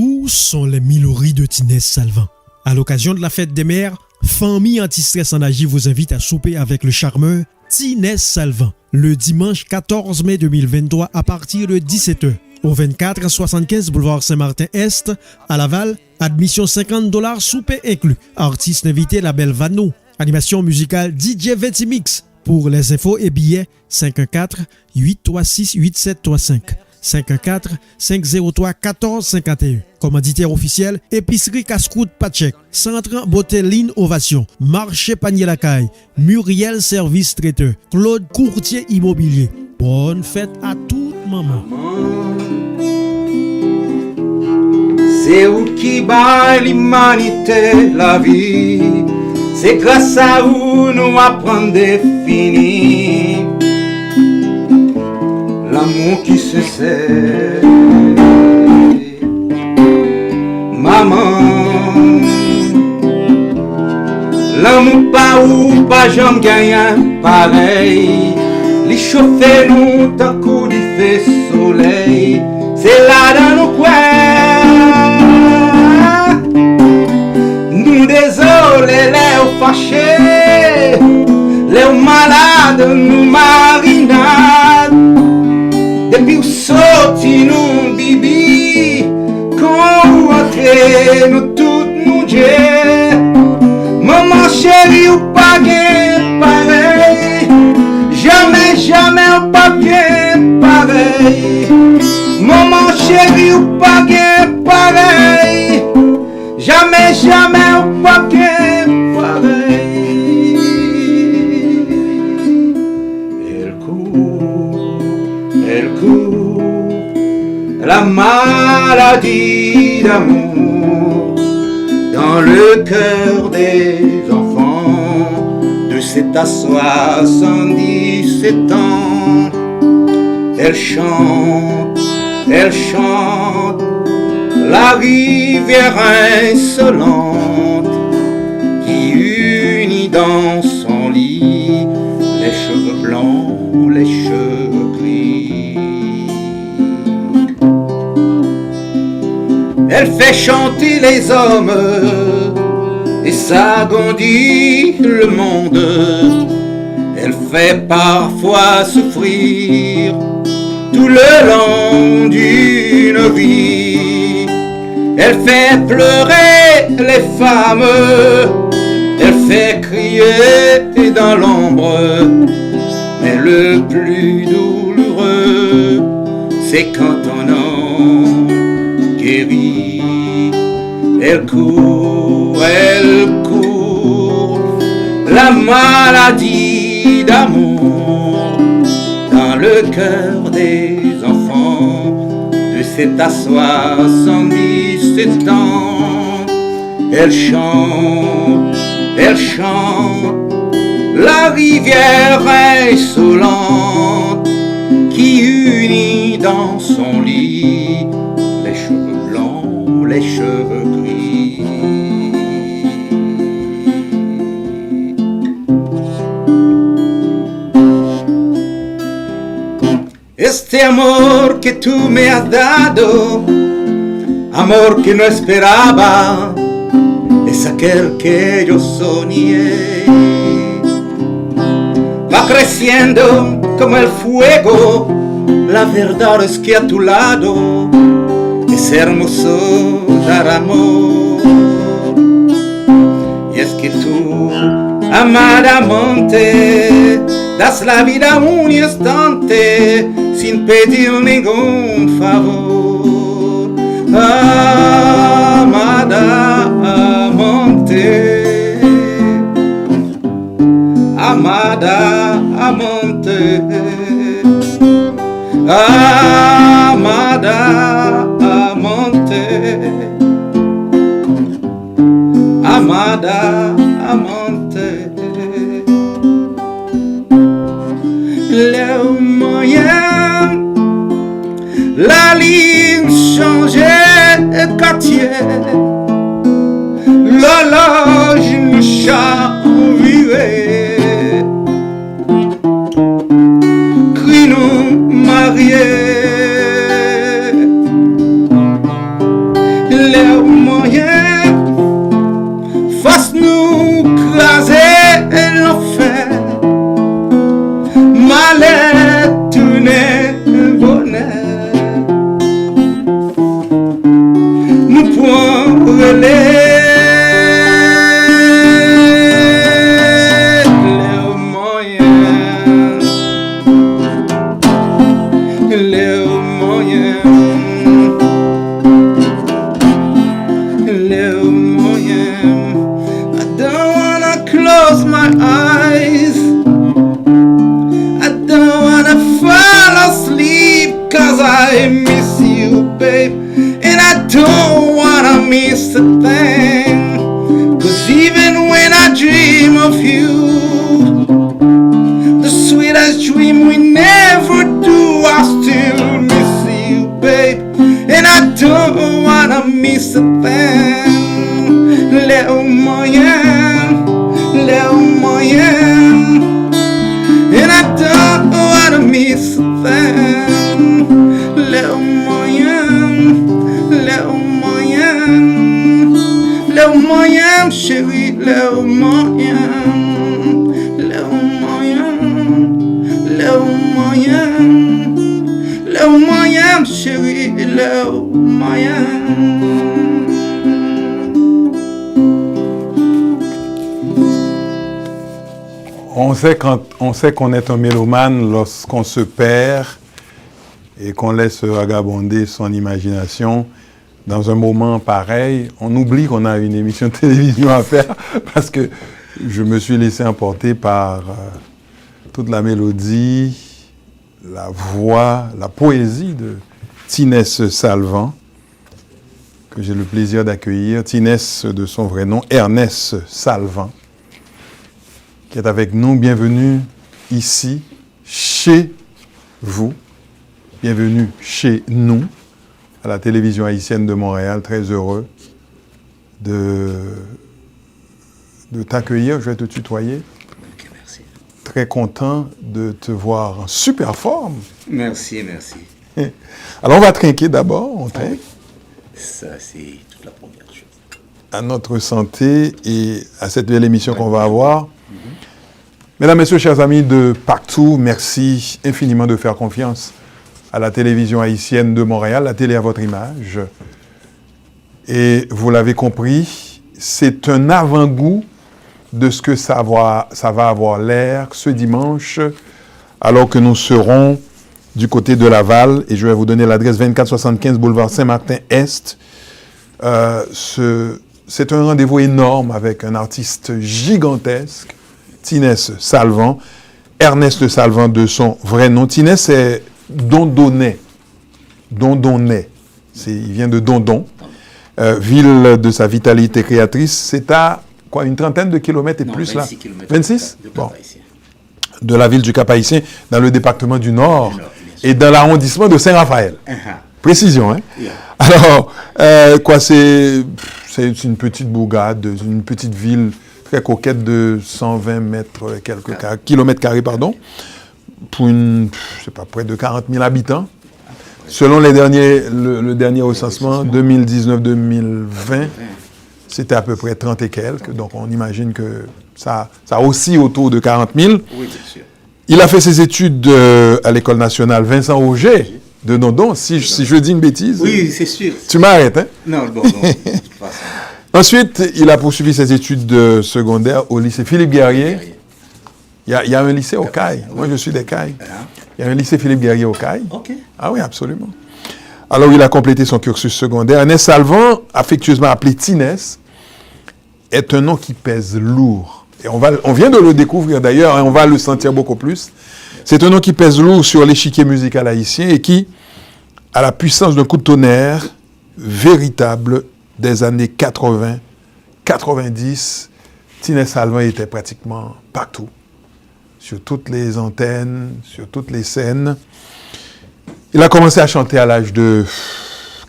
Où sont les milories de Tinès Salvant? À l'occasion de la fête des mères, Famille Anti-Stress en Agir vous invite à souper avec le charmeur Tinès Salvant le dimanche 14 mai 2023 à partir de 17h au 2475 boulevard Saint-Martin-Est à Laval. Admission $50, souper inclus. Artiste invité la belle Vano. Animation musicale DJ Vetimix. Pour les infos et billets, 514-836-8735. 514-503-1451. Commanditaire officiel, épicerie Casse-Croûte Pachek. Centre Beauté Line Ovation. Marché Panier Lacaille. Muriel Service Traiteur. Claude Courtier Immobilier. Bonne fête à toute maman. C'est où qui bat l'humanité la vie. C'est grâce à vous nous apprenons définir l'amour qui se sait. Maman, l'amour pas ou pas j'en gagne pareil. Les chauffer nous tant coup du fait soleil. C'est là dans nos coins. Nous désolés les fâchés, les malades nous marinades. Depuis où sorti nous bibi, quand entrer nous toutes nous dieux. Maman chérie ou pas bien pareil, jamais jamais ou pas bien pareil. Maman chérie ou pas bien pareil, jamais jamais ou pas bien pareil. Elle court, la maladie d'amour dans le cœur des enfants de 7 à 77 ans. Elle chante, la rivière insolente qui unit dans son lit les cheveux blancs, les cheveux gris. Elle fait chanter les hommes et s'agrandit le monde. Elle fait parfois souffrir tout le long d'une vie. Elle fait pleurer les femmes, elle fait crier dans l'ombre. Mais le plus douloureux, c'est quand on en guérit. Elle court, la maladie d'amour dans le cœur des enfants de 7 à 77 ans. Elle chante, la rivière insolente qui unit dans son lit les cheveux blancs, les cheveux gris. Este amor que tú me has dado, amor que no esperaba, es aquel que yo soñé. Va creciendo como el fuego, la verdad es que a tu lado es hermoso dar amor. Y es que tú, amadamente, das la vida un instante sin pedir ningún favor. Amada amante, amada amante, amada amante, amada amante. Les moyens, la ligne changeait quartier, l'horloge nous chavirait, cri nous mariés. nous prend relais. I miss you, babe, and I don't wanna miss a thing. 'Cause even when I dream of you, the sweetest dream we never do, I still miss you, babe, and I don't wanna miss a thing. Little moyen, and I don't wanna miss a thing. Le moyen, chérie, le moyen, chérie, le moyen. On sait qu'on est un mélomane lorsqu'on se perd et qu'on laisse vagabonder son imagination. Dans un moment pareil, on oublie qu'on a une émission de télévision à faire parce que je me suis laissé emporter par toute la mélodie, la voix, la poésie de Tinès Salvant, que j'ai le plaisir d'accueillir. Tinès, de son vrai nom, Ernest Salvant, qui est avec nous. Bienvenue ici, chez vous. Bienvenue chez nous, à la télévision haïtienne de Montréal. Très heureux de t'accueillir. Je vais te tutoyer. Ok, merci. Très content de te voir en super forme. Merci. Alors, on va trinquer d'abord. On trinque. Ça, c'est toute la première chose. À notre santé et à cette belle émission qu'on va avoir. Mesdames, Messieurs, chers amis de partout, merci infiniment de faire confiance à la télévision haïtienne de Montréal, la télé à votre image. Et vous l'avez compris, c'est un avant-goût de ce que ça va avoir l'air ce dimanche, alors que nous serons du côté de Laval, et je vais vous donner l'adresse 2475 boulevard Saint-Martin-Est. C'est un rendez-vous énorme avec un artiste gigantesque, Tinès Salvant, Ernest Salvant de son vrai nom. Tinès est Dondonnais. Il vient de Dondon, ville de sa vitalité créatrice. C'est à quoi, une trentaine de kilomètres et non, plus 26 là kilomètres 26 de bon. Cap-Haïtien. De la ville du Cap-Haïtien, dans le département du Nord, et dans l'arrondissement de Saint-Raphaël. Précision, hein? Yeah. Alors, c'est une petite bourgade, une petite ville très coquette de 120 mètres, kilomètres carrés, pardon, pour près de 40 000 habitants. Selon le dernier recensement, 2019-2020, c'était à peu près 30 et quelques. Donc, on imagine que ça oscille autour de 40 000. Oui, bien sûr. Il a fait ses études à l'École nationale Vincent Auger de Dondon. Si je dis une bêtise, oui, c'est sûr. Tu m'arrêtes, hein? Non, bon, de toute façon. Ensuite, il a poursuivi ses études secondaires au lycée Philippe Guerrier. Il y a un lycée au Caille. Moi, je suis des Cailles. Il y a un lycée Philippe Guerrier au Caille. OK. Ah oui, absolument. Alors, il a complété son cursus secondaire. Ernest Salvant, affectueusement appelé Tinès, est un nom qui pèse lourd. Et on vient de le découvrir d'ailleurs, et on va le sentir beaucoup plus. C'est un nom qui pèse lourd sur l'échiquier musical haïtien et qui a la puissance d'un coup de tonnerre véritable des années 80, 90. Tinès Salvant était pratiquement partout, sur toutes les antennes, sur toutes les scènes. Il a commencé à chanter à l'âge de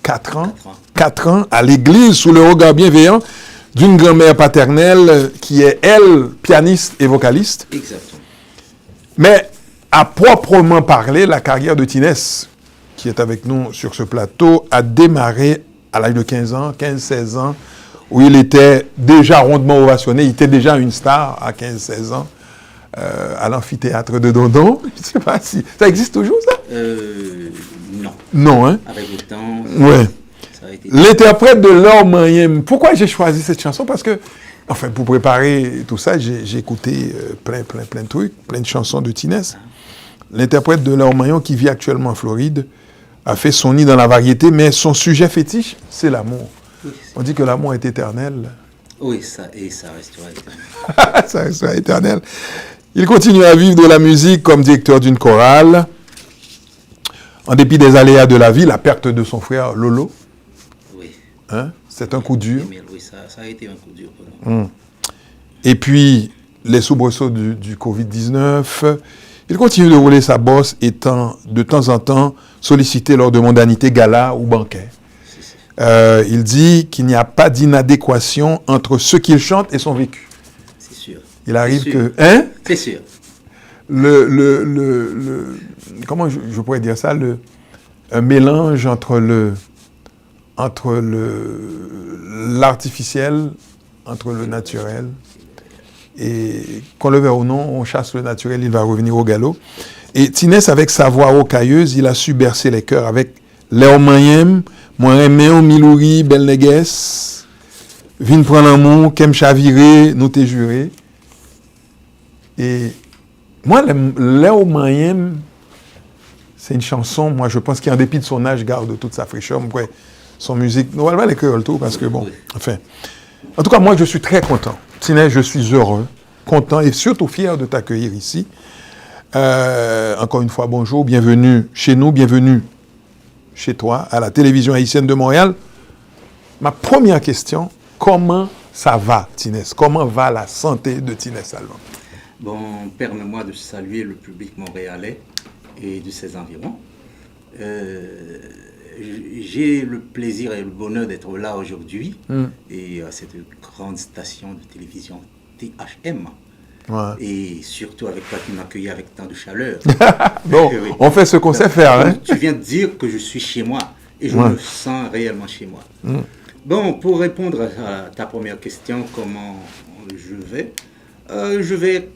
4 ans. 4 ans, à l'église, sous le regard bienveillant d'une grand-mère paternelle qui est, elle, pianiste et vocaliste. Exactement. Mais à proprement parler, la carrière de Tinès, qui est avec nous sur ce plateau, a démarré à l'âge de 15-16 ans, où il était déjà rondement ovationné. Il était déjà une star à 15-16 ans, à l'amphithéâtre de Dondon. Je ne sais pas si... Ça existe toujours, ça? Non. Non, hein? Avec le temps, Ouais. ça a été. L'interprète de Laure Mayem. Pourquoi j'ai choisi cette chanson? Parce que, enfin, pour préparer tout ça, j'ai écouté plein de trucs, plein de chansons de Tinès. L'interprète de Laure Mayem, qui vit actuellement en Floride, a fait son nid dans la variété, mais son sujet fétiche, c'est l'amour. Oui, On dit que l'amour est éternel. oui, ça restera éternel. Ça restera éternel. Il continue à vivre de la musique comme directeur d'une chorale. En dépit des aléas de la vie, la perte de son frère Lolo, Oui. hein, c'est un coup dur. Emile, oui, ça a été un coup dur pour nous. Et puis, les soubresauts du Covid-19. Il continue de rouler sa bosse, étant de temps en temps sollicité lors de mondanités, galas ou banquets. Il dit qu'il n'y a pas d'inadéquation entre ce qu'il chante et son vécu. C'est sûr. Il arrive C'est sûr. que... Hein? C'est sûr. Comment je pourrais dire ça? Un mélange entre l'artificiel, entre le naturel. Et qu'on le veuille ou non, on chasse le naturel, il va revenir au galop. Et Tinès, avec sa voix rocailleuse, il a su bercer les cœurs avec Léo Mayem, moi Réméon, Milouri, Belnegues, Vin prendre l'amour, Kem Chaviré, nous t'es juré. Et moi, Léo Mayem, c'est une chanson, moi je pense qu'en dépit de son âge, garde toute sa fraîcheur. Son musique, nous allons les créoles tout, parce que bon, enfin. En tout cas, moi je suis très content. Tinès, je suis heureux, content et surtout fier de t'accueillir ici. Encore une fois, bonjour, bienvenue chez nous, bienvenue chez toi, à la télévision haïtienne de Montréal. Ma première question, comment ça va, Tinès? Comment va la santé de Tinès Salvan? Bon, permets-moi de saluer le public montréalais et de ses environs. J'ai le plaisir et le bonheur d'être là aujourd'hui et à cette grande station de télévision THM. Ouais. Et surtout avec toi qui m'accueillis avec tant de chaleur. Bon, Oui. on fait ce qu'on sait faire. Hein? Tu viens de dire que je suis chez moi et je me sens réellement chez moi. Bon, pour répondre à ta première question, comment je vais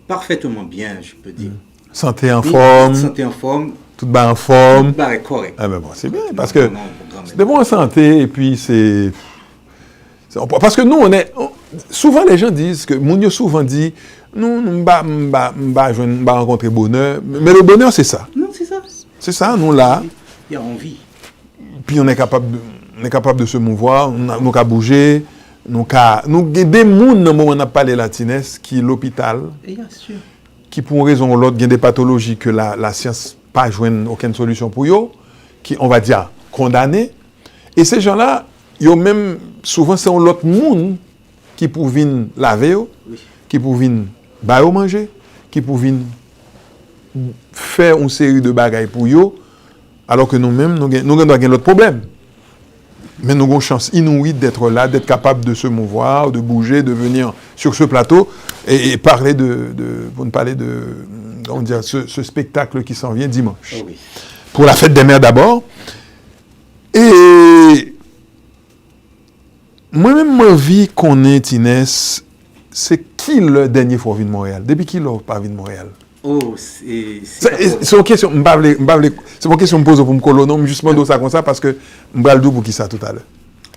parfaitement bien, je peux dire. Santé en forme, Santé en forme. tout bas en forme. Bah, correct. Ah ben bon, c'est bien, parce que c'est de bonne santé, et puis parce que nous, souvent les gens disent, que Mounio souvent dit, nous, va rencontrer bonheur, mais le bonheur, c'est ça. Non, c'est ça. C'est ça, nous là, Il y a envie. puis on est capable de se mouvoir, nous qu'à bouger, nous des gens, dans le moment où on a parlé latinès, qui l'hôpital, Et bien sûr. qui pour une raison ou l'autre, ont des pathologies que la science pas joindre aucune solution pour eux, qui, on va dire, condamnés. Et ces gens-là, ils ont même, souvent, c'est l'autre monde qui pour venir laver, qui pour venir manger, qui pour venir faire une série de bagailles pour eux, alors que nous-mêmes, nous avons l'autre problème. Mais nous avons une chance inouïe d'être là, d'être capable de se mouvoir, de bouger, de venir sur ce plateau et parler pour nous parler de on dirait, ce spectacle qui s'en vient dimanche. Oh oui. Pour la fête des mères d'abord. Et moi-même, ma vie qu'on est, Tinès, c'est qui le dernier fois venu de Montréal? Depuis qui l'a pas venu de Montréal? Oh, c'est une question, c'est une question que je me pose pour me colonner, mais justement de ça comme ça, parce que je vais le dire pour qui ça tout à l'heure.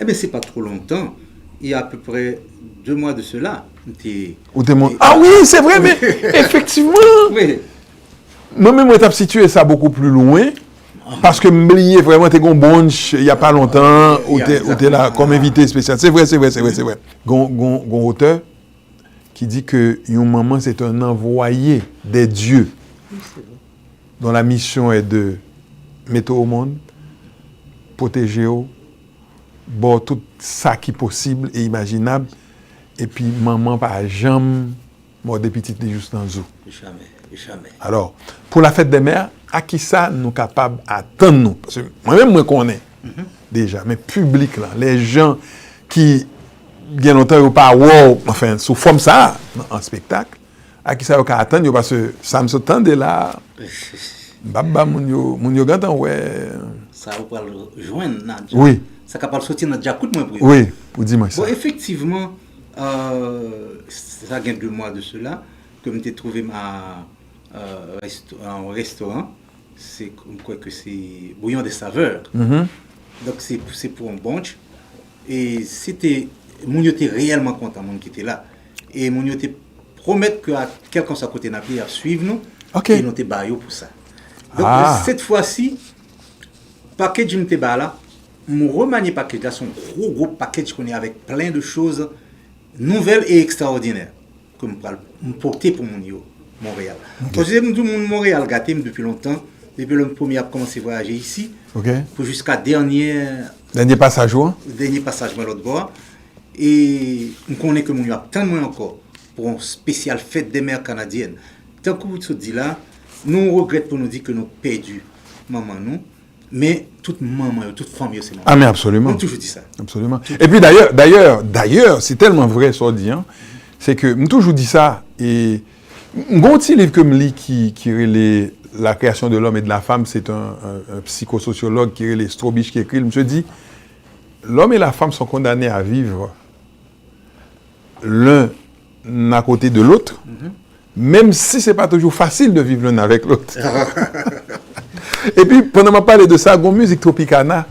Eh bien, c'est pas trop longtemps. Il y a à peu près 2 mois de cela. Ah oui, c'est vrai, mais effectivement, Oui. moi-même, je suis situé ça beaucoup plus loin, parce que m'oublier vraiment, tu es un brunch il n'y a pas longtemps, où tu es là comme invité spécial. C'est vrai. Gon auteur qui dit que une maman, c'est un envoyé des dieux, dont la mission est de mettre au monde, protéger, bon, tout ça qui est possible et imaginable. Et puis, maman, par jamais, moi, des petites, juste dans le zoo. Jamais. Alors, pour la fête des mères, à qui ça nous capables d'attendre nous? Parce que moi-même, moi, connais déjà, mais public, là, les gens qui, bien longtemps, n'ont pas wow, enfin, sous forme ça, en spectacle, à qui ça nous attendre, parce que ça me s'attend de là. Baba, mon yo gantan, ouais. Ça va le joindre, Nadja. Oui. Ça va sortir dans Nadja, écoute-moi. Oui, pour dimanche. Bon, effectivement, ça a 2 mois de cela, que je trouvé un restaurant, c'est comme quoi que c'est bouillon des saveurs. Donc c'est pour un bunch. Et c'était, mon yo était réellement content, mon qui était là. Et mon yo était promettre que quelqu'un à côté n'a pas à suivre nous. Ok. Et nous te baillons pour ça. Donc cette fois-ci, package nous te là, mon remanié package là, son gros package qu'on est avec plein de choses nouvelles et extraordinaires que me porter pour mon yo, Montréal. Parce que je dis Montréal gâté depuis longtemps, depuis le premier a commencé à voyager ici, pour jusqu'à dernier passage à l'autre bord. Et on connaît que mon yo a tant moins encore pour une spéciale fête des mères canadiennes. Tant que vous se dit là, nous regrettons pour nous dire que nous avons perdu maman nous, mais toute maman, toute famille c'est maman. Ah mais absolument. On toujours dit ça. Absolument. Et puis d'ailleurs, c'est tellement vrai ça dit, hein, c'est que je toujours dit ça et un petit livre que je lis qui relève la création de l'homme et de la femme, c'est un psychosociologue qui relève Strobich qui écrit, il me dit l'homme et la femme sont condamnés à vivre l'un à côté de l'autre. Même si ce n'est pas toujours facile de vivre l'un avec l'autre. Et puis, pendant que je parle de ça, il y a une musique Tropicana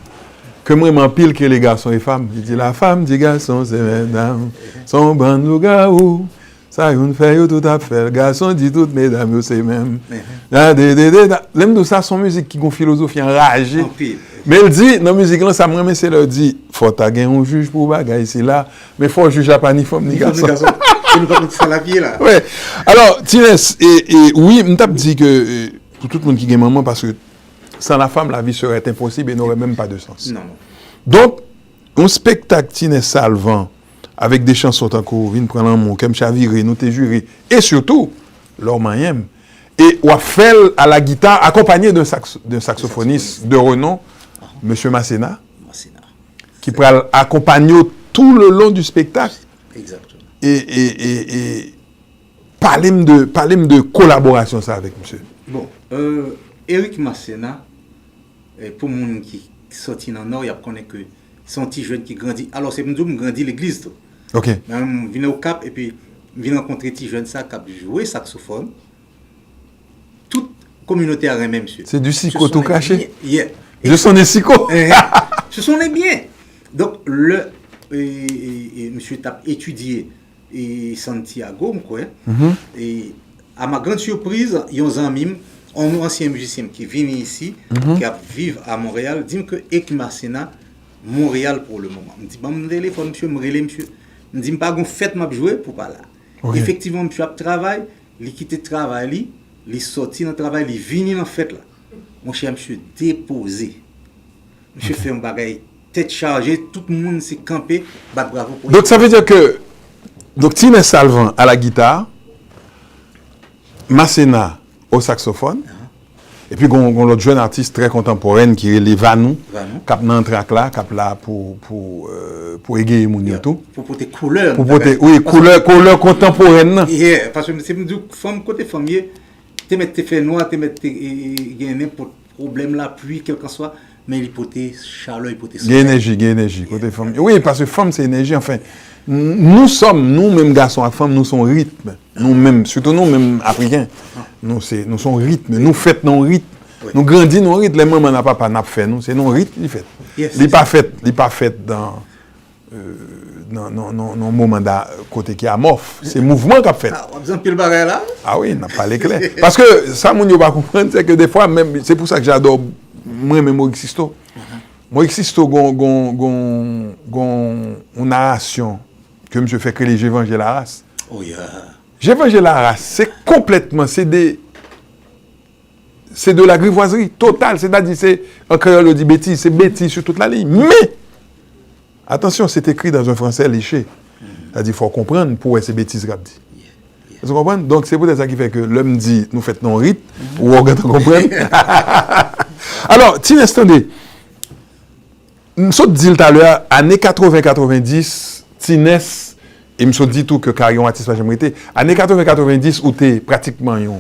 que moi, m'empile que les garçons et femmes. Je dis, la femme dit garçon, c'est mesdames, son bandou gaou, ça y est, fait tout à fait. Le garçon dit toutes mesdames, c'est même. L'aime de ça, son musique qui a une philosophie enragée. Mais elle dit, dans la musique, ça me remet, c'est leur dit, faut que un juge pour bagaille ici là, mais il faut juger pas ni femme ni garçon. Et nous allons faire la vie là. Ouais. Alors, Tinès, et oui, je t'ai dit que pour tout le monde qui est maman, parce que sans la femme, la vie serait impossible et n'aurait même pas de sens. Non. Donc, un spectacle Tinès Salvant, avec des chansons tant qu'on vient prendre un mot, comme Chaviré, nous t'es juré, et surtout, Laure Mayem, et on fait à la guitare, accompagné d'un saxophoniste de renom, M. Masséna, qui pourra accompagner tout le long du spectacle. Exactement. Et parlez-moi de collaboration ça avec monsieur. Bon, Eric Masséna, pour les gens qui sortent dans le Nord, il connaît que son petit jeune qui grandit. Alors c'est nous grandit l'église. Ok. Je viens au Cap et puis je viens rencontrer petit jeune ça qui jouer saxophone. Toute communauté a même monsieur. C'est du sico tout caché. Yeah. Je sont des sico. Ce sont les biens. Donc monsieur t'a étudié et Santiago, quoi. Et à ma grande surprise, il y a un ami, un ancien musicien qui vient ici, qui vivent à Montréal, dit que Eric Masséna, Montréal pour le moment. Je dis, mon téléphone, monsieur, monsieur. Je dis, pas qu'on fait ma jouer pour pas là. Okay. Effectivement, monsieur a travail, il quitte le travail, il sorti dans le travail, il vient dans la fête là. Mon cher monsieur déposé. Monsieur fait un bagage tête chargée, tout le monde s'est campé, bravo pour donc ça veut dire que donc Tinès Salvant à la guitare, Masséna au saxophone, et puis on l'autre jeune artiste très contemporaine qui est les Vanou, qui dans track là, qui là pour égayer mon tout. Pour porter couleur. Pour porter couleur contemporaine. Yeah, parce que c'est une femme côté famille, tu mets tes faits noirs, tu mets tes n'importe problème là, pluie quel que soit. Mais il peut être chaleur, il peut être énergie, côté femme. Oui, parce que femme, c'est énergie. Enfin, nous sommes, nous-mêmes, garçons et femmes, nous sommes rythme. Nous-mêmes, surtout nous-mêmes, africains. Nous sommes rythme. Nous faisons nos rythmes. Oui. Nous grandissons nos rythmes. Les mamans n'a pas fait. Nous, c'est nos rythmes, ils fait. Il n'est pas fait dans nos moments côté qui est amorphe. C'est mouvement qu'a fait. Ah oui, n'a pas l'éclair. Parce que ça, mon pas comprendre, c'est que des fois, même, c'est pour ça que j'adore. Moi-même, Maurice Sisto. Maurice Sisto, une narration que je fais que les J'évangile la race. Oh yeah. J'évangile la race, c'est complètement, c'est de la grivoiserie totale. C'est-à-dire, c'est, en créole, on dit bêtise, c'est bêtise sur toute la ligne. Mais, attention, c'est écrit dans un français léché. C'est-à-dire, il faut comprendre pourquoi c'est bêtise qu'a dit. Vous comprenez? Donc, c'est peut-être ça qui fait que l'homme dit, nous faites nos rites, ou on comprend. Alors, Tinès, attendez. Je vous dis tout à l'heure, années 80-90, Tinès, et je me dit tout que Carillon artiste jamais été, années 80-90, où tu es pratiquement une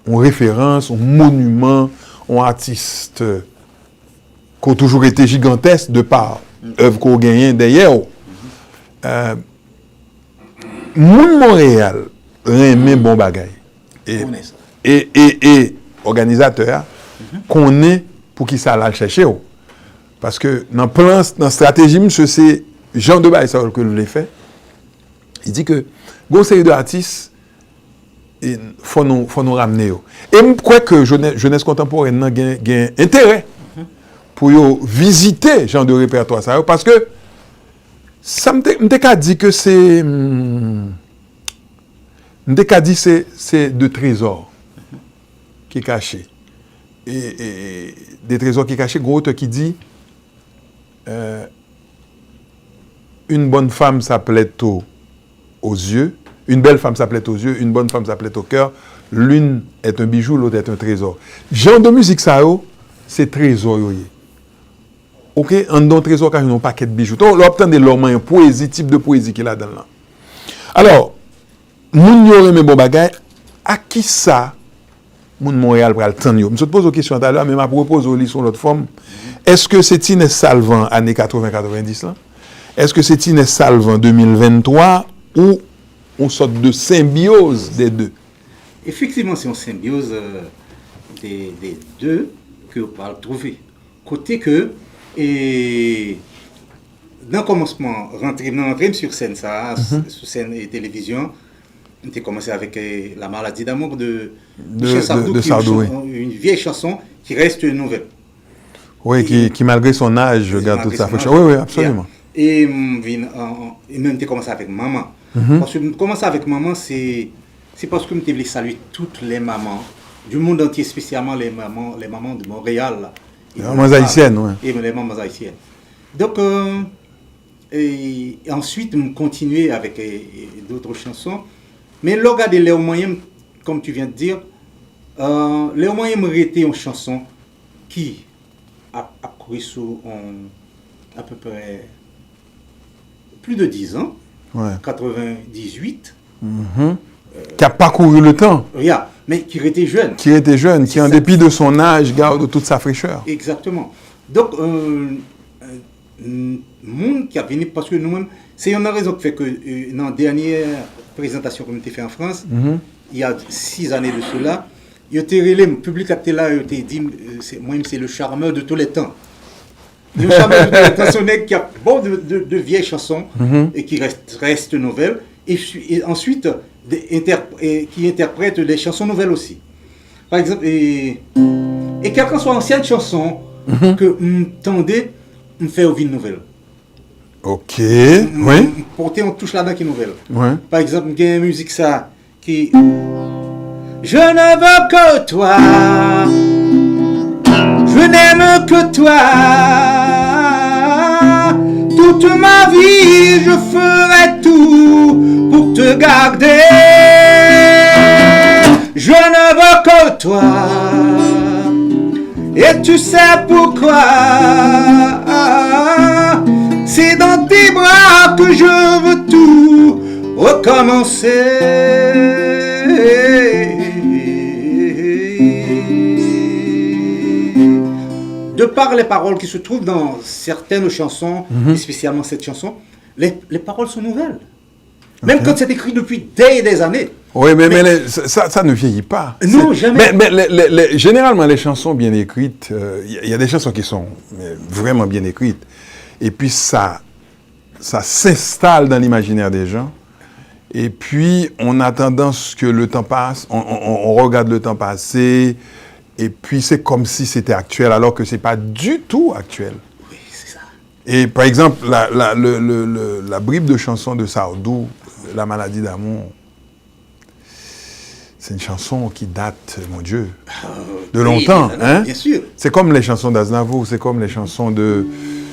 référence, un monument, un artiste qui a toujours été gigantesque de par l'œuvre qu'on a gagnée derrière. Montréal, remet bon bagaille. Et organisateur, qu'on est pour qui ça l'a chercher. Parce que dans la stratégie, monsieur, c'est Jean de Baïsa que nous l'avons fait. Il dit que, conseil de artistes, il faut nous ramener. Et je crois que jeunesse contemporaine a intérêt pour visiter ce genre de répertoire. Ça, parce que ça me dit que c'est. C'est de trésors qui est caché. Et des trésors qui sont cachés. Gros qui dit une bonne femme s'appelait aux yeux, une belle femme s'appelait aux yeux, une bonne femme s'appelait au cœur. L'une est un bijou, l'autre est un trésor. Genre de musique, ça, c'est trésor. Ok, un don trésor quand ils n'ont un paquet de bijoux. Donc, on obtient des lormans, un poésie, type de poésie qu'il a dans là. Alors, moun yo reme bon bagay, à qui ça, moun Montréal pral tan yo? Je te pose une question tout à l'heure, mais je propose au lit sur l'autre forme. Est-ce que c'est Tinez Salvant, années 80-90 là? Est-ce que c'est Tinez Salvant 2023 ou on sort de symbiose des deux? Effectivement, c'est une symbiose des deux que on va trouver. Côté que, et dans le commencement, rentrer sur scène, ça, sur scène et télévision, on a commencé avec La maladie d'amour de Michel Sardou, une vieille chanson qui reste nouvelle. Oui, qui malgré son âge, garde toute sa fraîcheur. Oui, absolument. Et même on a commencé avec Maman. Parce que commencer avec Maman, c'est parce que je voulais saluer toutes les mamans du monde entier, spécialement les mamans de Montréal. Là. Les mamans haïtiennes, oui. Et les mamans haïtiennes. Donc, et ensuite, on continuait avec d'autres chansons. Mais là, regardez, Léo Moyen, comme tu viens de dire, Léo Moyen m'a été une chanson qui a couru sous à peu près plus de 10 ans, 98. Qui a parcouru le temps. Mais qui était jeune. Qui en dépit de son âge, garde toute sa fraîcheur. Exactement. Donc, monde qui a venu, parce que nous-mêmes, c'est une raison qui fait que dans la dernière présentation qu'on a fait en France, il y a 6 années de cela, il était relé, le public a été là, il était dit, moi c'est le charmeur de tous les temps. Le charmeur de tous les temps, c'est un mec qui a beaucoup de vieilles chansons et qui reste nouvelles, et ensuite qui interprète des chansons nouvelles aussi. Par exemple, et quelqu'un soit ancienne chanson que tendait me faire une nouvelle. Ok, oui. Porter on touche là-dedans qui est nouvelle. Ouais. Par exemple, il y a une musique ça qui je ne veux que toi, je n'aime que toi, toute ma vie je ferai tout pour te garder. Je ne veux que toi, et tu sais pourquoi. C'est dans tes bras que je veux tout recommencer. De par les paroles qui se trouvent dans certaines chansons, et spécialement cette chanson, les paroles sont nouvelles. Même quand c'est écrit depuis des années. Oui, mais ça ne vieillit pas. Non, jamais. Mais généralement, les chansons bien écrites, il y a des chansons qui sont vraiment bien écrites. Et puis, ça s'installe dans l'imaginaire des gens. Et puis, on a tendance que le temps passe, on regarde le temps passer, et puis c'est comme si c'était actuel, alors que ce n'est pas du tout actuel. Oui, c'est ça. Et par exemple, la bribe de chanson de Sardou, La maladie d'amour, c'est une chanson qui date, mon Dieu, de longtemps. Hein? Bien sûr. C'est comme les chansons d'Aznavour, c'est comme les chansons de...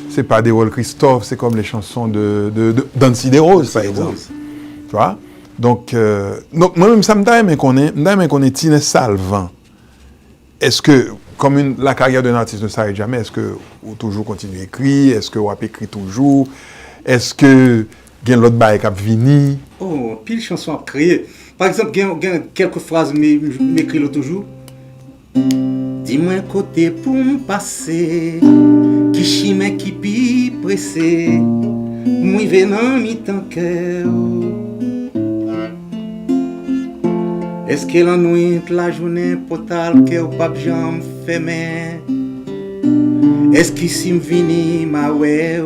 C'est pas d'Erol Christophe, c'est comme les chansons de Dancy des Roses, par exemple. Tu vois? Donc moi-même, ça me dit qu'on est Tinez Salvant. Est-ce que, comme la carrière d'un artiste ne s'arrête jamais, est-ce que vous toujours continuez à écrire? Est-ce que vous avez écrit toujours? Est-ce que il y a l'autre bail qui a vini? Oh, pile chanson à créer. Par exemple, il y a quelques phrases m'écrit l'autre jour. Dis-moi côté pour me passer, qui chimé qui pi pressé, moi venant mi tant cœur. Est-ce que la nuit, la journée potale, que au pape jam fermé? Est-ce qu'ici m'vini ma ouais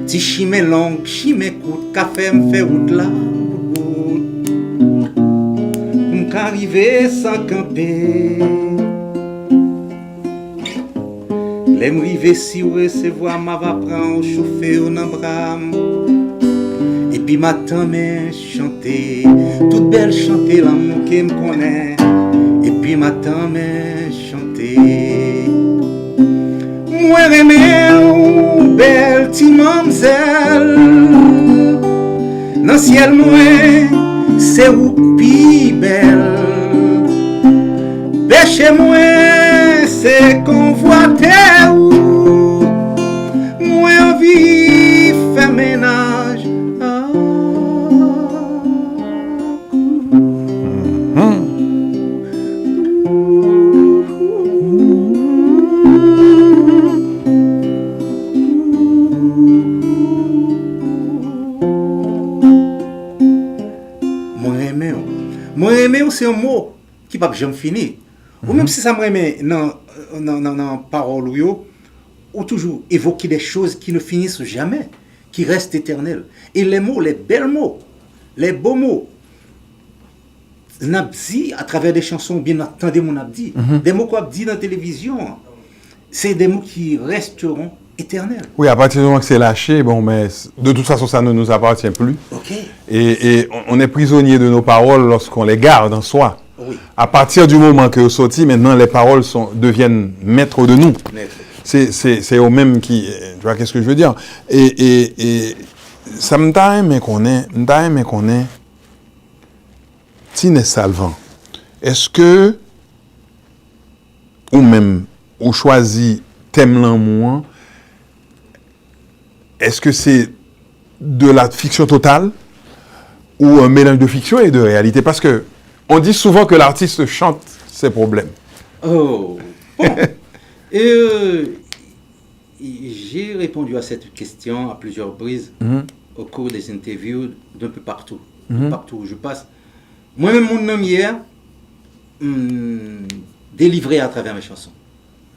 ti chimé long, chimé court, café m'fait route là m'arriver sans camper l'aime river si ou recevoir ma va prendre chauffer au nambram et puis matin mais chanter toute belle chanter l'amour qui me connaît et puis matin mais chanter moi remets belle ti mamzelle dans ciel moi c'est ou pi belle pêche moi c'est convoiter ou moi envie faire ménage c'est un mot qui pas jamais fini. Ou même si ça me remet dans parole ou toujours évoquer des choses qui ne finissent jamais, qui restent éternelles. Et les mots, les belles mots, les beaux mots, n'a dit à travers des chansons, bien entendu mon abdi, des mots qu'on dit dans la télévision, c'est des mots qui resteront éternels. Oui, à partir du moment que c'est lâché, bon, mais de toute façon, ça ne nous appartient plus. Okay. Et on est prisonnier de nos paroles lorsqu'on les garde en soi. Oui. À partir du moment que sorti, maintenant, les paroles deviennent maîtres de nous. C'est au même qui... Tu vois, qu'est-ce que je veux dire? Et ça me dit qu'on est Tinès Salvant. Est-ce que, ou même, ou choisi thème l'amour, est-ce que c'est de la fiction totale ou un mélange de fiction et de réalité? Parce que on dit souvent que l'artiste chante ses problèmes. Oh, bon. J'ai répondu à cette question à plusieurs reprises au cours des interviews d'un peu partout. Partout où je passe. Moi-même, mon nom hier, délivré à travers mes chansons.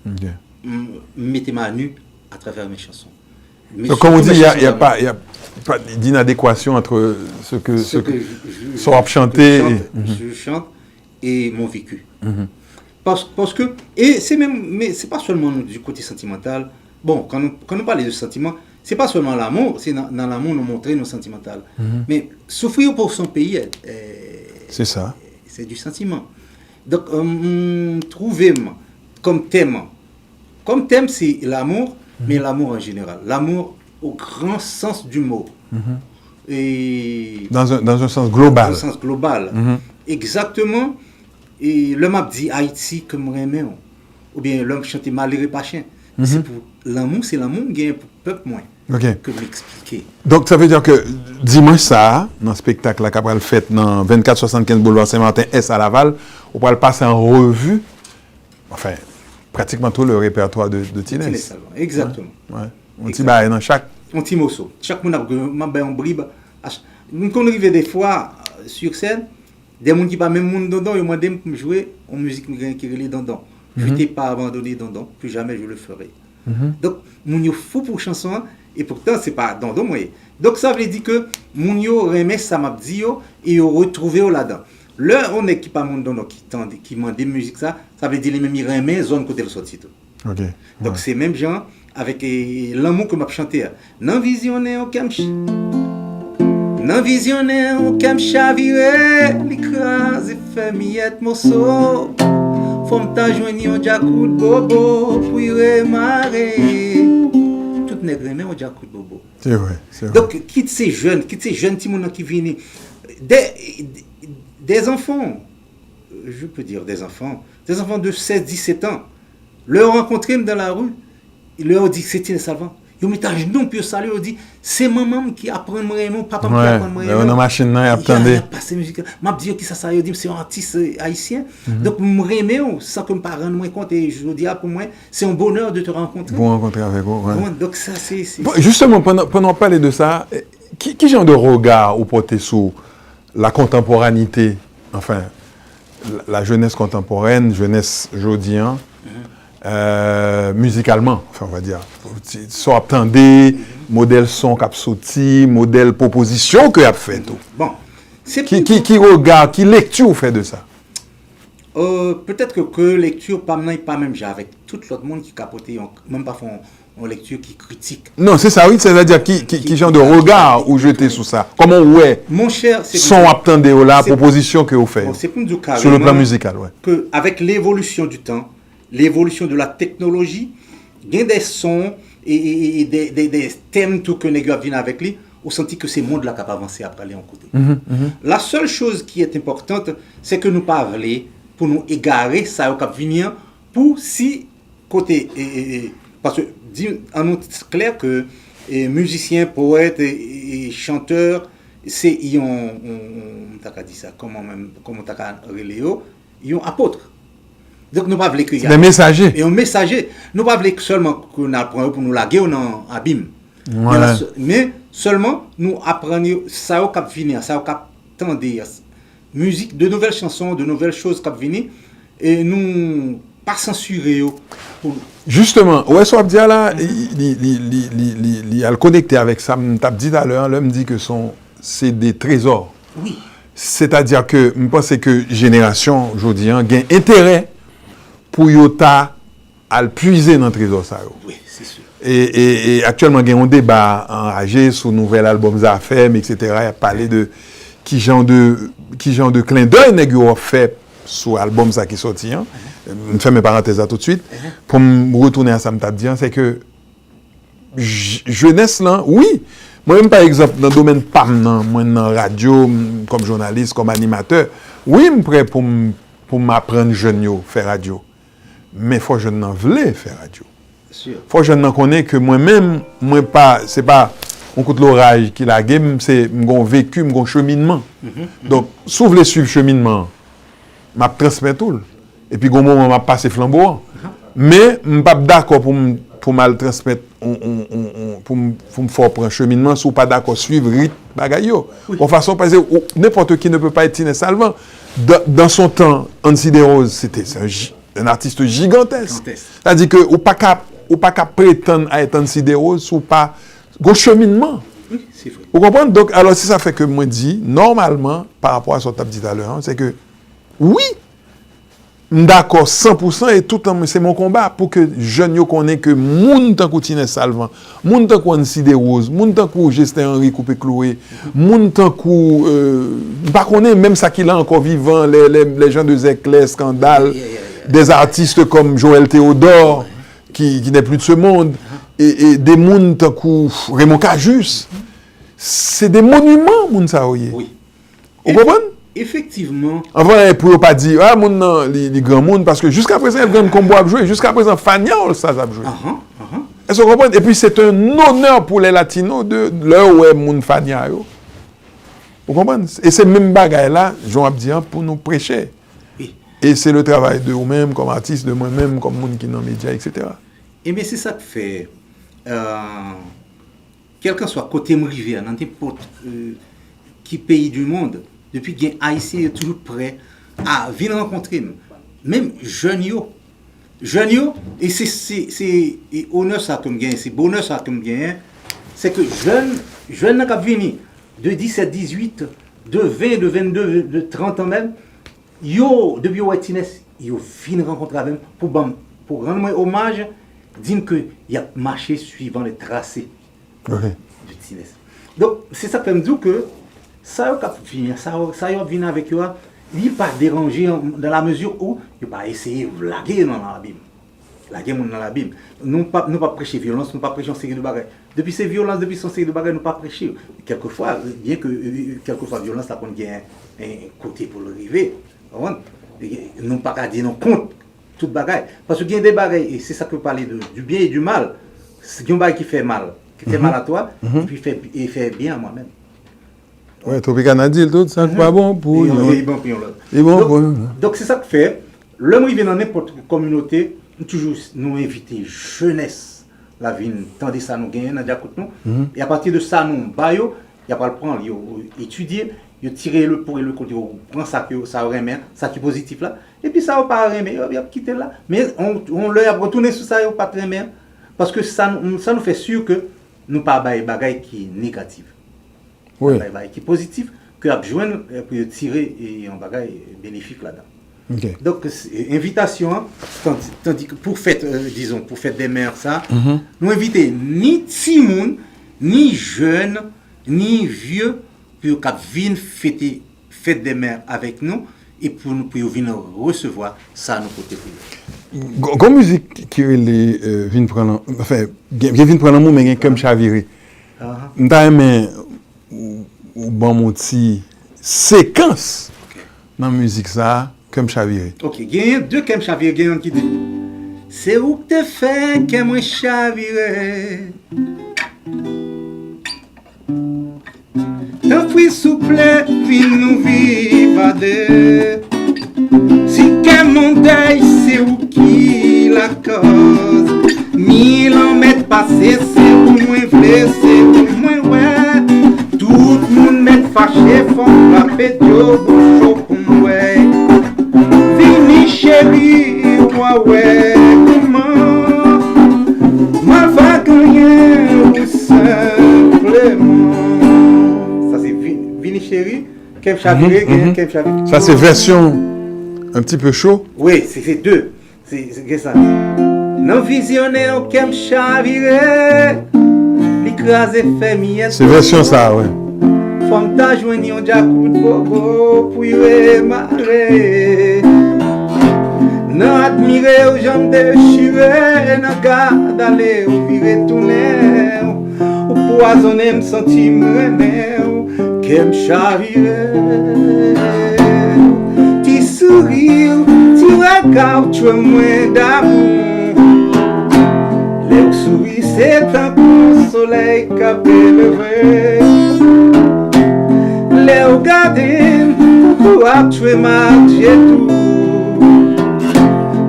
Okay. Mettez-moi à nu à travers mes chansons. Donc, comme on dit, il n'y a pas d'inadéquation entre ce que je chante et mon vécu. Parce que, et c'est même, mais c'est pas seulement du côté sentimental. Bon, quand nous parlons de sentiments, c'est pas seulement l'amour, c'est dans l'amour nous montrer nos sentimentales. Mais souffrir pour son pays, c'est ça. C'est du sentiment. Donc, trouvez comme thème. Comme thème, c'est l'amour, mais l'amour en général. L'amour au grand sens du mot. Et dans un sens global. Dans un sens global. Exactement. Et l'homme a dit Haïti comme Réméon. Ou bien l'homme chantait Malheureux pas chien. C'est pour l'amour, c'est l'amour qui est pour le peuple moins. Okay. Que m'expliquer. Donc ça veut dire que dimanche ça, dans le spectacle la Capral fait dans 2475 boulevard Saint-Martin S à Laval, on va le passer en revue. Enfin, pratiquement tout le répertoire de Tinès. Exactement. Ouais. On t'y bat dans chaque. On t'y morceau. Chaque monde a un bribe. Nous qu'on arrive des fois sur scène, des gens qui pas même monde dedans, ils m'ont demandé de jouer en musique qui relève dedans. Je n'étais pas abandonné dedans, plus jamais je le ferai. Donc, mon yo fou pour chanson et pourtant c'est pas dans moi. Donc ça veut dire que mon yo remet ça m'a dit et retrouver là-dedans. Là on est qui pas monde dans qui demande des musiques ça veut dire les mêmes remet zone côté le sorti tout. Okay. Donc c'est même genre avec l'amour que m'a chanté. Non visionnaire au camp. Non visionnaire au camp chaviré, l'écrase fait miette morceau. Femme ta joigni au jacout bobo pour y remarrer. Tout nègre mais au jacout bobo. C'est vrai. Donc quitte ces jeunes petits monde qui viennent des enfants. Je peux dire des enfants de 16-17 ans. Leur rencontrer dans la rue, ils leur dit que c'était Salvant. Ils mettent à genoux puis ils saluent, ils disent c'est maman qui apprend moi mon papa qui apprend moi. Ouais, on machine là, attendez. Passer musique. M'a dit qui ça il dit c'est un artiste haïtien. Donc me remet ça comme parent moi compte et je dis pour moi c'est un bonheur de te rencontrer. Vous rencontrer avec vous. Ouais. Donc ça c'est bon, justement pendant parler de ça, qui genre de regard vous portez sur la contemporanéité, enfin la jeunesse contemporaine, jeunesse jodien musicalement, enfin, on va dire. Soit attendez, modèle son cap sorti, modèle proposition que a fait tout. Bon. Qui regarde, qui lecture fait de ça? Peut-être que lecture, pas même j'ai avec tout l'autre monde qui capote, même pas font en lecture qui critique. Non, c'est ça, oui, c'est-à-dire qui genre de regard ou jeter sous ça. Comment ouais? Mon cher, c'est son attendez la proposition que vous faites. Bon, c'est pour nous sur le plan musical, ouais. Que avec l'évolution du temps, l'évolution de la technologie, il y a des sons et des thèmes tout que les gars viennent avec lui. On sentit que ces mondes-là qui avancé après aller en côté. La seule chose qui est importante, c'est que nous ne pas aller pour nous égarer ça au cap venir pour si côté parce que dit en nous clair que musiciens, poètes et chanteurs c'est ils ont t'as dit ça comment t'as reléo ils ont apôtres. Donc nous pas voulons que des messagers. Et un messager, nous pas voulons seulement qu'on apprend pour nous laguer ou dans abîme. Voilà. Mais seulement nous apprenons ça au cap venir, ça au cap tendre musique, de nouvelles chansons, de nouvelles choses cap venir et nous pas censurer. Justement, ouais, soit dire là, il a le connecté avec ça, m't'a dit tout à l'heure, là me dit que c'est des trésors. Oui. C'est-à-dire que je pense que génération aujourd'hui a intérêt pour yota à le puiser dans le trésor ça. Oui, c'est sûr. Et actuellement, il y a un débat enragé sur le nouvel album Zafem, etc. Il a parlé de qui genre de clin d'œil n'a fait sur l'album ça qui est sorti. Je fais mes parenthèses là tout de suite. Pour me retourner à ça, je dire, c'est que jeunesse là, oui. Moi-même, par exemple, dans le domaine PAM, moi, dans la radio, comme journaliste, comme animateur, oui, je suis prêt pour m'apprendre jeune faire radio. Mais il faut que je n'en voulais faire radio. Il faut que je n'en connais que moi-même, c'est pas on coûte l'orage qui la game, c'est mon vécu, mon cheminement. Donc, si vous voulez suivre le cheminement, je transmets tout. Et puis, au moment où je passe flambeau. Mais je ne suis pas d'accord pour mal transmettre, pour me faire un cheminement, si vous pas d'accord suivre le rythme bagayo. De façon, parce que n'importe qui ne peut pas être Tinès Salvant. Dans son temps, Ansi Desroses, c'était un artiste gigantesque. C'est-à-dire que vous ne pas prétendre à être Ansi Desroses, ou pas un cheminement. Oui, c'est vrai. Vous comprenez? Donc, alors, c'est ça fait que moi dis, normalement, par rapport à ce que tu as dit tout à l'heure, c'est que, oui, d'accord 100% et tout c'est mon combat pour que jeunes connaissent que moun tant Tinès Salvant, moun tant Ansi Desroses, moun tant Justin Henry Coupé Chloé, moun tant pas connaît même ça qu'il a encore vivant les gens de Zeclès, Scandale, des artistes comme Joël Théodore qui n'est plus de ce monde et des moun tant Raymond Cajus. C'est des monuments moun ça oui. Vous comprenez? Effectivement. Enfin, pour ne pas dire, les grands monde, parce que jusqu'à présent, il y a un combo à jouer. Jusqu'à présent, Fania, ça a joué. Est-ce que vous comprenez? Et puis, c'est un honneur pour les Latinos de leur ouais, moun Fania. Vous comprenez? Et c'est même bagaille là, Jean Abdian, pour nous prêcher. Oui. Et c'est le travail de vous-même, comme artiste, de moi-même, comme moun qui est dans les médias, etc. Et bien, c'est ça que fait. Quelqu'un soit côté rivière, dans n'importe qui pays du monde. Depuis que Haïti est toujours prêt à venir rencontrer nous. Même jeunes yo. Et c'est honneur ça comme gain, c'est bonheur ça comme gain. C'est que jeunes n'a qu'à venir de 17, 18, de 20, de 22, de 30 ans même. Yo, depuis Tinès, yo viennent rencontrer avec pour rendre hommage, dire que y a marché suivant les tracés de Tinès. Donc, c'est ça que me dit que ça vient avec eux, il n'est pas dérangé dans la mesure où il va pas essayer de laguer dans l'abîme. Laguer dans l'abîme. Nous ne pas prêcher violence, nous ne pas prêcher en série de bagages. Depuis ces violences, depuis son série de bagages, nous ne pas prêcher. Quelquefois, bien que violence, ça peut gagner un côté pour le arriver. Nous ne pas dire non contre tout bagages. Parce qu'il y a des bagages, et c'est ça que vous parlez du bien et du mal. C'est un bagage qui fait mal à toi, et puis il fait bien à moi-même. Oui, Tropicana-Dil, tout ça, c'est pas bon pour donc, c'est ça que fait. L'homme, il vient dans n'importe quelle communauté, toujours nous inviter jeunesse, la vie, tandis ça nous gagne, et à partir de ça, nous baillons, il n'y a pas le prendre, étudier, yo tirer le pour et le contre, yo prend ça que ça remet, ça qui positif là, et puis ça pas remet, yo quitter là. Mais on leur retourner sur ça, yo pas très bien, parce que ça nous fait sûr que nous pas bail bagay qui négatif. Oui. Bail qui positif que a joindre pour tirer et un bagay bénéfique là-dedans. OK. Donc, invitation, tandis que pour fête, disons, pour fête des mères, ça, nous inviter ni Timoun, ni jeunes, ni vieux, pour qu'ils viennent fêter fête des mères avec nous et pour venir recevoir ça à nos côtés. Comme musique qui vient prendre, enfin, vient prendre l'amour, mais comme chaviré. M'ta aimé ou bon mon petit séquence dans la musique ça. Comme chaviré. Ok, il y a deux comme chaviré, il y a un qui dit c'est où que tu fais que moi chaviré. T'enfuis souple, puis nous vivons deux. Si que mon deuil, c'est où qui la cause. 1000 ans mètres passés, c'est où moi v'lais, c'est où moi ouais. Tout le monde m'est fâché, faut frapper Dieu, bouchon pour moi. Vini chérie, ouais, comment ma va gagner ou simplement. Ça c'est Vini chérie, Kev Chaviré, Kev Chaviré. Ça c'est version un petit peu chaud. Oui, c'est deux. C'est ça. Non visionnaire Kev Chaviré, l'écrasé fait miette. C'est version ça, ouais. Femme ta joigné un jacou de bobo pour y remarrer. Non admirer aux jambes déchirées, non garde aller ou virer tourner. Ou poisonner me sentir m'aimer, qu'elle me chavirer. Ti sourire, ti regard, tu es moins d'amour. Les souris c'est un coup soleil qui levé. Les regarder, pour tuer ma tout.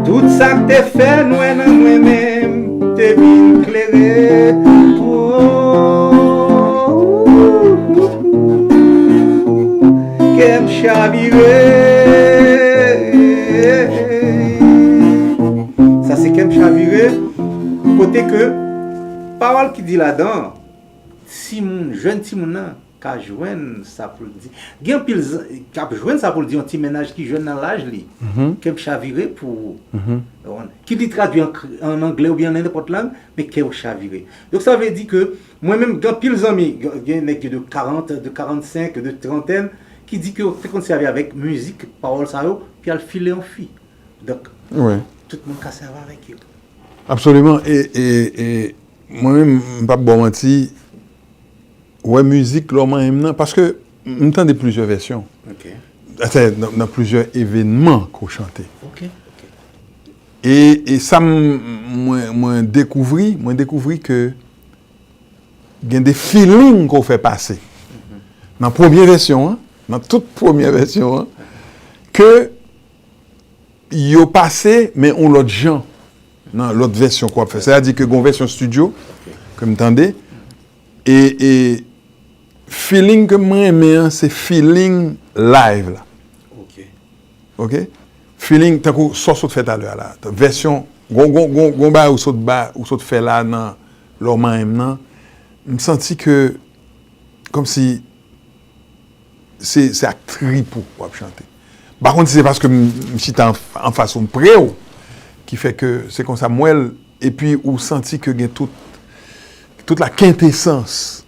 Tout ça que t'es fait, moi-même, t'es bien éclairé. Qu'elle me chaviré. Ça c'est qu'elle me chaviré. Côté que, parole qui dit là-dedans, Simon, jeune Simon, qu'a joindre ça pour le dire. Gen pile qu'a joindre ça pour le dire un petit ménage qui jeune dans l'âge li. Qui chaviré pour qui dit traduit en anglais ou bien en n'importe langue mais qui chaviré. Donc ça veut dire que moi-même gen pile amis gen de 40, de 45, de trentaine qui dit que tu conservé avec musique, parole ça puis elle filer en fille. Donc ouais. Tout le monde ka servir avec eux. Absolument et moi-même pas bon menti. Ouais, musique, l'homme parce que m'entend de plusieurs versions. OK. Dans plusieurs événements qu'on chantait. OK. Et ça moi découvri que il y a des feelings qu'on fait passer. Dans la première version, dans toute première version, que ils ont passé mais on l'autre gens dans l'autre version qu'on fait. C'est-à-dire que une version studio comme entendez et feeling que moi aime c'est feeling live là. OK. Feeling tant que ça saute fait à l'heure là. Version gon ba ou saute fait là dans l'homme aime me senti que comme si c'est à tripou pour chanter. Par contre c'est parce que je suis en façon pré qui fait que c'est comme ça moelle et puis ou senti que gain toute la quintessence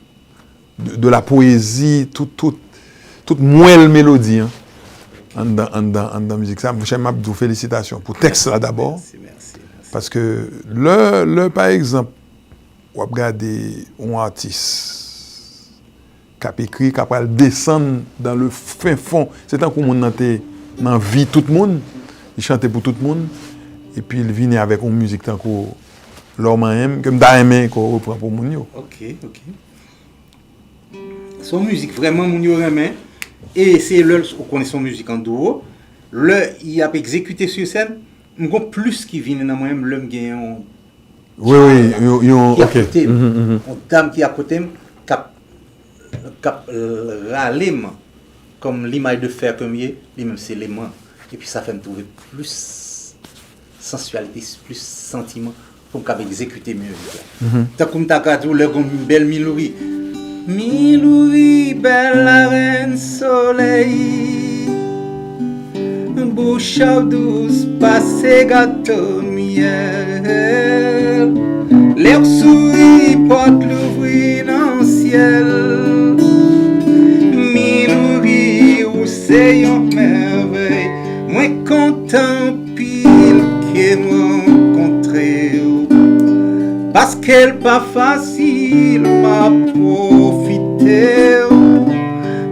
de la poésie, toute moelle mélodie en musique. Ça, j'aime vous félicitations pour le texte là d'abord. Merci. Parce que le par exemple, on regarde un artiste qui a écrit, qui a descendre dans le fin fond. C'est un coup on dans la vie tout le monde, il chantait pour tout le monde, et puis il vient avec une musique tant que l'homme aime, comme d'aimé qu'on reprend pour mon yo. OK. Son musique vraiment mon yo aimé et c'est le on connaît son musique en duo. Le il a exécuté sur scène, on plus qui vient dans moi-même l'homme gagne. Oui, OK. Une dame qui à côté cap ralim comme l'image de fer comme lui-même c'est l'aimant. Et puis ça fait me trouver plus sensualité, plus sentiment pour me exécuter mieux. Tant comme t'as qu'à tout le comme une belle Milouri. Milouri, belle la reine soleil. Bouche douce, passé gâteau miel. L'air sourit, porte l'ouvrir dans le ciel. Milouri, où c'est une merveille. Moi content pile que m'encontrer. Parce qu'elle pas facile m'a profiter.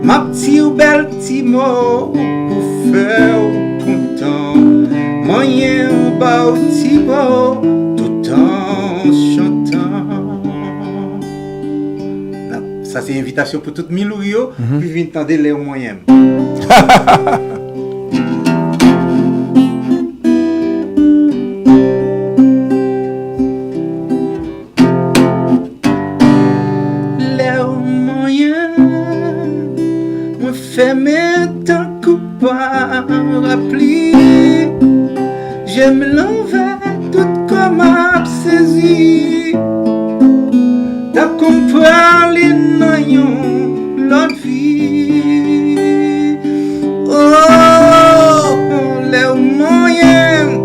Ma petite belle petit mot pour faire content. Moyen ou bas ou petit mot tout en chantant. Ça c'est une invitation pour toute Milourio. Puis viens tendre les moyens. Fais-moi tant rappli. J'aime l'envers tout comme à saisi. T'as compris les noyons l'autre vie. Oh, les moyens.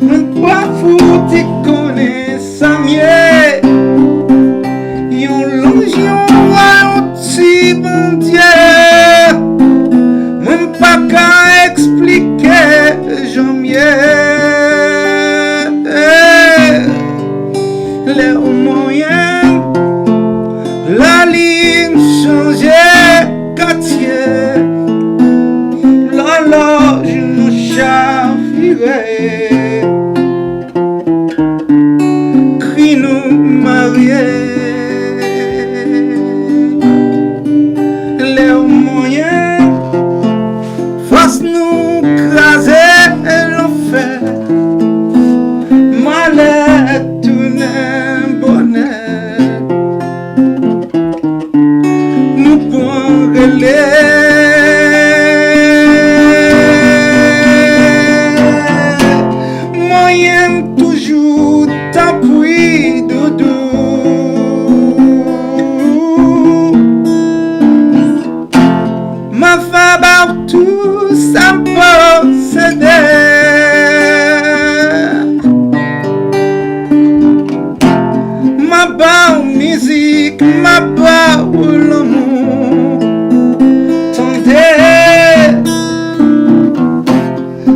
Mon pas fou t'y connais ça mieux. Yon l'ongion a un petit bon Dieu. Pas qu'à expliquer, j'aime mieux les moyens, la ligne changeait quartier, l'horloge nous chavirait, cri nous marier. Les moyens nous craser l'enfer, malheur tout un bonheur, nous pouvons relayer. Moyen toujours t'appuie doudou. Ma femme tout ça posséder. Ma bas musique, ma bas l'amour. Tendez,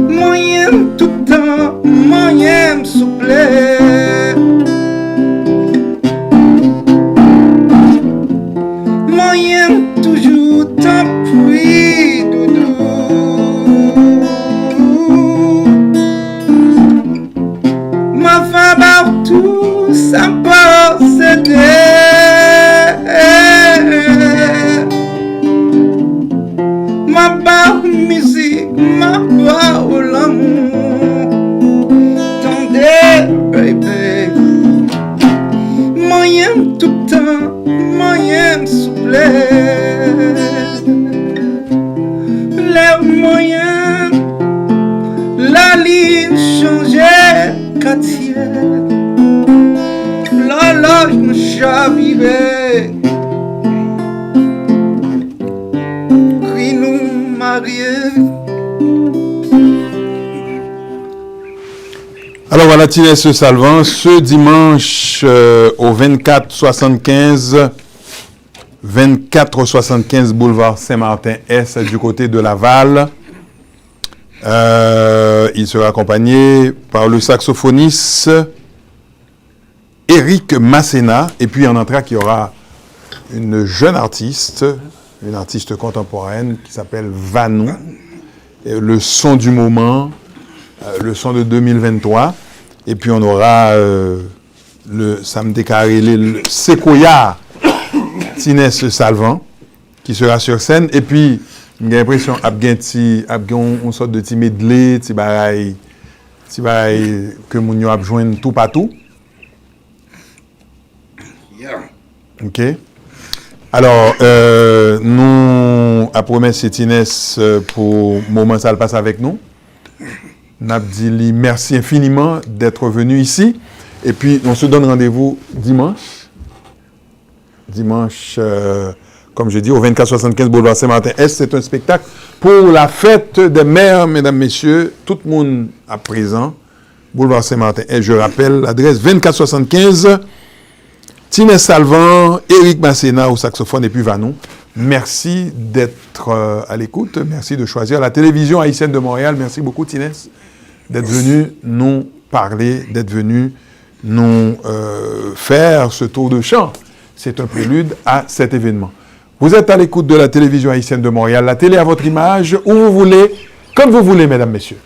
moyen tout temps, moyen souple. Moyen toujours t'appuie doudou. Ma femme tout ça posséder. Ma bas musique, ma bas l'amour. Tendez, baby. Moyen tout temps, moyen souple. Les moyens, la ligne changeait quartier, l'horloge me chavirait, cri nous marier. Alors voilà, Tinès Salvant, ce dimanche au 2475 boulevard Saint-Martin-Est du côté de Laval. Il sera accompagné par le saxophoniste Éric Masséna. Et puis en entrant, il y aura une jeune artiste, une artiste contemporaine qui s'appelle Vanou. Le son du moment, le son de 2023. Et puis on aura le samedi carré, le Sequoia Tinès Salvant qui sera sur scène. Et puis j'ai l'impression qu'il y a une sorte de petit medley, petit barail que moun yo a joindre tout partout. Yeah. OK. Alors, nous, après merci Tinès pour le moment ça le passe avec nous. Nabdili, merci infiniment d'être venu ici. Et puis, on se donne rendez-vous dimanche. Dimanche, comme je dis, au 2475 Boulevard Saint-Martin-Est. C'est un spectacle pour la fête des mères, mesdames, messieurs. Tout le monde à présent. Boulevard Saint-Martin-Est. Je rappelle l'adresse 2475. Tinès Salvan, Éric Masséna au saxophone et puis Vanou. Merci d'être à l'écoute. Merci de choisir la télévision haïtienne de Montréal. Merci beaucoup, Tinès, d'être venu nous parler, d'être venu nous faire ce tour de chant. C'est un prélude à cet événement. Vous êtes à l'écoute de la télévision haïtienne de Montréal, la télé à votre image, où vous voulez, comme vous voulez, mesdames, messieurs.